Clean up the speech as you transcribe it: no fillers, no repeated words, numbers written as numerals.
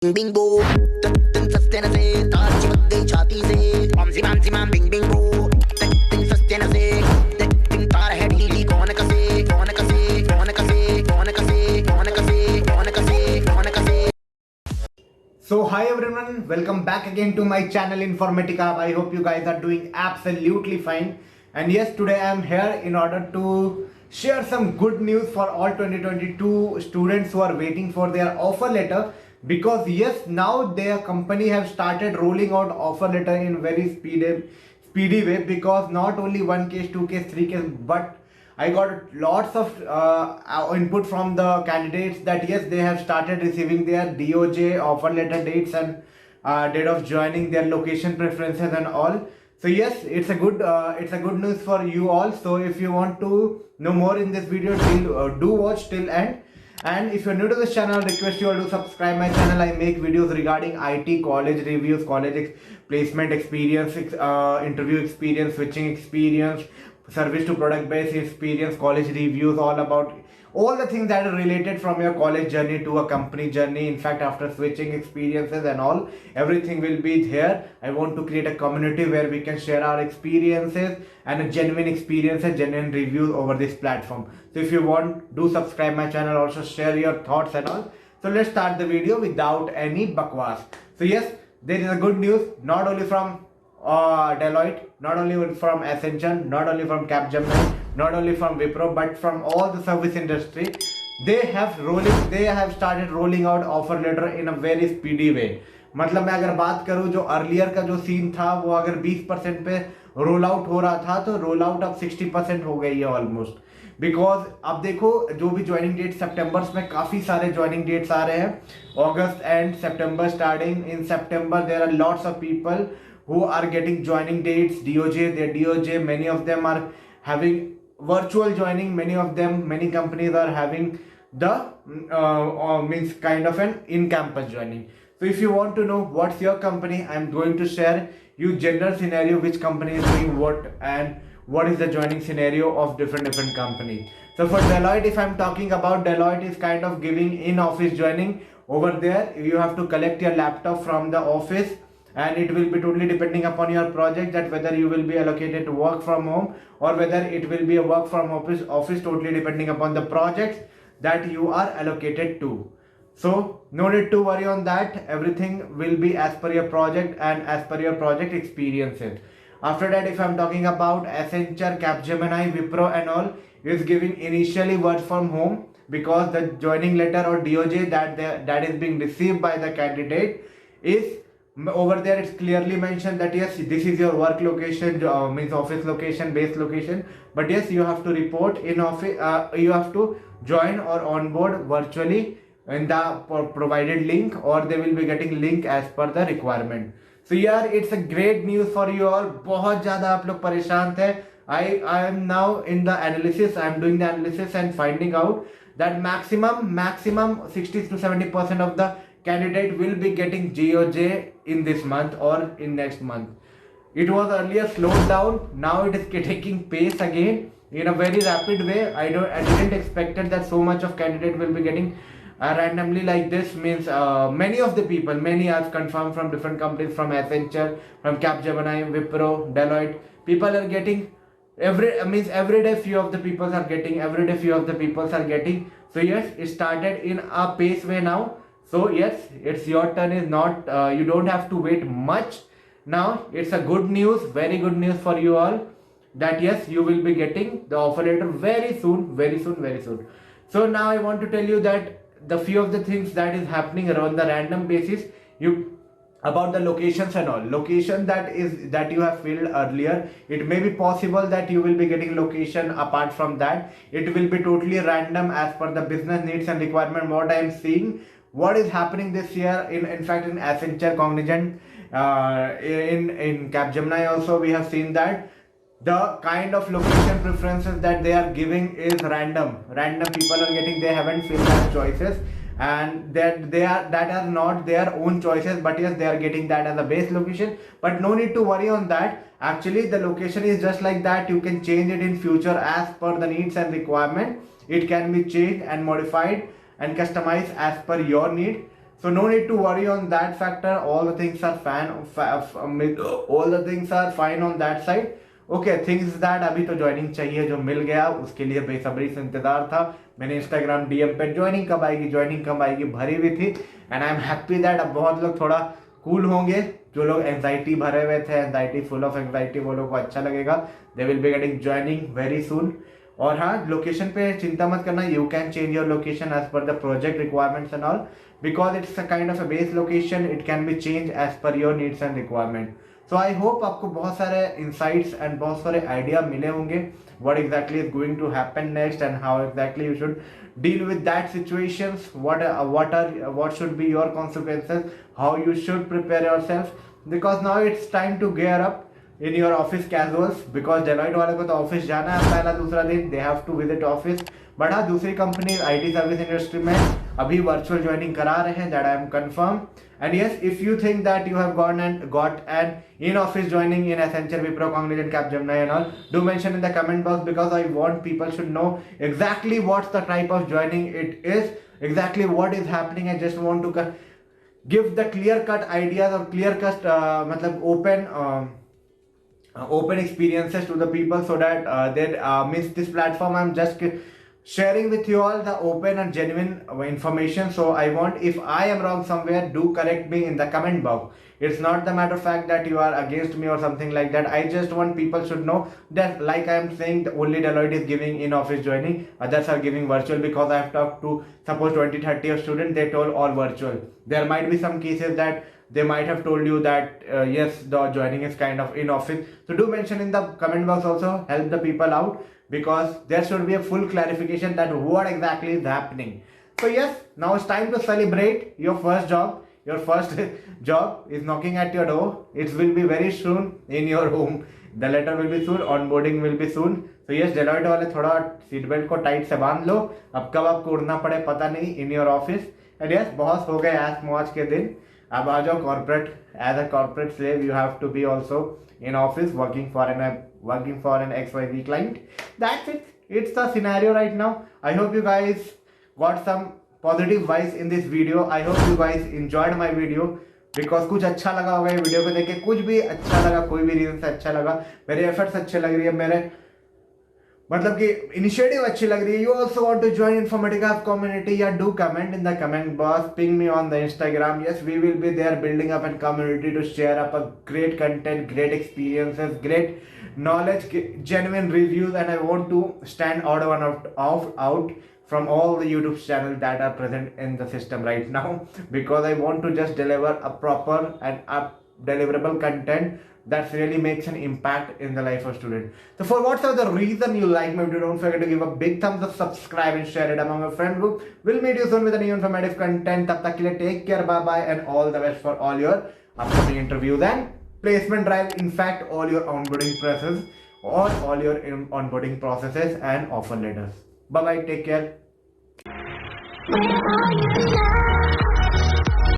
Bing Bing बो तन सस्ते न से तार चिपक गई छाती से माम जिमाम बिंग बिंग बो तन सस्ते न से तन तार है ढीली कौन कसे कौन कसे कौन कसे कौन कसे कौन कसे कौन कसे कौन कसे. So hi everyone, welcome back again to my channel Informatica. I hope you guys are doing absolutely fine. And yes, today I am here in order to share some good news for all 2022 students who are waiting for their offer letter. Because yes, now their company have started rolling out offer letter in very speedy way. Because not only one case, two case, three case, but I got lots of input from the candidates that yes, they have started receiving their DOJ offer letter dates and date of joining, their location preferences and all. So yes, it's a good news for you all. So if you want to know more in this video, do watch till end. And if you're new to this channel, I request you all to subscribe my channel. I make videos regarding IT, college reviews, placement experience, interview experience, switching experience, service to product based experience, college reviews, all about all the things that are related from your college journey to a company journey. In fact, after switching experiences and all, everything will be here. I want to create a community where we can share our experiences and a genuine experiences, genuine reviews over this platform. So if you want, do subscribe my channel, also share your thoughts and all. So let's start the video without any bakwas. So yes, there is a good news, not only from Deloitte, not only from Accenture, not only from Capgemini, not only from Wipro, but from all the service industry. They have started rolling out offer letter in a very speedy way. मतलब मैं अगर बात करूं, जो earlier का जो scene था वो अगर 20% पे रोल आउट हो रहा था, तो रोल आउट अब 60% हो गई है ऑलमोस्ट. बिकॉज अब देखो, जो भी ज्वाइनिंग डेट सितंबर में काफी सारे ज्वाइनिंग डेट्स आ रहे हैं. August and September, starting in September there are lots of people who are getting joining dates. DOJ, many of them are having virtual joining. Many companies are having the means kind of an in-campus joining. So if you want to know what's your company, I'm going to share you general scenario, which company is doing what and what is the joining scenario of different companies. So for Deloitte, if I'm talking about, Deloitte is kind of giving in-office joining. Over there, you have to collect your laptop from the office, and it will be totally depending upon your project that whether you will be allocated to work from home or whether it will be a work from office, totally depending upon the projects that you are allocated to. So no need to worry on that. Everything will be as per your project and as per your project experiences. After that, if I'm talking about Accenture, Capgemini, Wipro and all, is giving initially work from home, because the joining letter or DOJ that is being received by the candidate is over there. It's clearly mentioned that yes, this is your work location, means office location, base location, but yes, you have to report in office, you have to join or onboard virtually in the provided link, or they will be getting link as per the requirement. So yeah, it's a great news for you all. बहुत ज़्यादा आप लोग परेशान थे. I am now in the analysis. I am doing the analysis and finding out that maximum 60 to 70% of the candidate will be getting GOJ in this month or in next month. It was earlier slowed down. Now it is taking pace again in a very rapid way. I didn't expect that so much of candidate will be getting randomly like this. Means many have confirmed from different companies, from Accenture, from Capgemini, Wipro, Deloitte. People are getting every day few of the people are getting. So yes, it started in a pace way now. So yes, it's your turn. Is not you don't have to wait much. Now it's a good news, very good news for you all, that yes, you will be getting the offer letter very soon. So now I want to tell you that the few of the things that is happening around the random basis, about the locations and all. Location that you have filled earlier, it may be possible that you will be getting location. Apart from that, it will be totally random as per the business needs and requirement. What I am seeing, what is happening this year, in fact in Accenture, Cognizant, in Capgemini also, we have seen that the kind of location preferences that they are giving is random. People are getting, they haven't filled their choices, and that are not their own choices, but yes, they are getting that as a base location. But no need to worry on that. Actually, the location is just like that. You can change it in future as per the needs and requirement. It can be changed and modified and customized as per your need. So no need to worry on that factor. All the things are all the things are fine on that side. Okay things that अभी तो joining चाहिए, जो मिल गया उसके लिए बेसब्री से इंतजार था। मैंने इंस्टाग्राम डीएम पे ज्वाइनिंग कब आएगी भरी हुई थी, and I am happy that अब बहुत लोग थोड़ा कूल होंगे। जो लोग एंजाइटी भरे हुए थे, एंजाइटी फुल ऑफ एंजाइटी, वो लोग को अच्छा लगेगा। They will be getting joining very soon. और हाँ, लोकेशन पे चिंता मत करना, you can change your location as per the project requirements and all, because it's a kind of a base location, it can be change as per your needs and requirement. So I hope आपको बहुत सारे insights and बहुत सारे idea मिले होंगे what exactly is going to happen next and how exactly you should deal with that situations, what should be your consequences, how you should prepare yourself, because now it's time to gear up in your office casuals, because Deloitte वाले को तो office जाना है पहला दूसरा दिन, they have to visit office। But हाँ, दूसरी कंपनी आईटी सर्विस इंडस्ट्री में अभी वर्चुअल ज्वाइनिंग करा रहे हैं, that I am confirm. And yes, if you think that you have got an in-office joining in Accenture, Wipro, Cognizant, Capgemini and all, do mention in the comment box, because I want people should know exactly what's the type of joining it is, exactly what is happening. I just want to give the clear-cut ideas or clear-cut open experiences to the people, so that they miss this platform. I'm just sharing with you all the open and genuine information. So I want, if I am wrong somewhere, do correct me in the comment box. It's not the matter of fact that you are against me or something like that. I just want people should know that, like I am saying, only Deloitte is giving in office joining, others are giving virtual, because I have talked to suppose 20-30 of students, they told all virtual. There might be some cases that they might have told you that yes, the joining is kind of in office. So do mention in the comment box also, help the people out, because there should be a full clarification that what exactly is happening. So yes, now it's time to celebrate your first job. Your first job is knocking at your door. It will be very soon in your home. The letter will be soon, onboarding will be soon. So yes, Deloitte वाले थोड़ा seat belt को tight से बांध लो, अब कब आपको उड़ना पड़े पता नहीं, in your office. And yes, बहुत हो गए आज मौज के दिन, अब आ जाओ corporate. As a corporate slave, you have to be also in office working for an XYZ client. That's it. It's the scenario right now. I hope you guys got some positive vibes in this video. I hope you guys enjoyed my video, because कुछ अच्छा लगा होगा ये video को देख के, कुछ भी अच्छा लगा, कोई भी रीजन से अच्छा लगा, मेरे एफर्ट्स अच्छे लग रही है, मेरे मतलब कि इनिशिएटिव अच्छी लग रही है, you also want to join Informatica community, yeah, do comment in the comment box, ping me on the Instagram. Yes, we will be there building up a community to share up a great content, great experiences, great knowledge, genuine reviews, and I want to stand out from all the YouTube channels that are present in the system right now, because I want to just deliver a proper and deliverable content that really makes an impact in the life of student. So for whatever the reason you like my video, don't forget to give a big thumbs up, subscribe and share it among your friend group. We'll meet you soon with a new informative content. Tab tak ke liye take care, bye bye, and all the best for all your upcoming interviews and placement drive. In fact, all your onboarding processes or all your onboarding processes and offer letters. Bye bye, take care. Where are you now?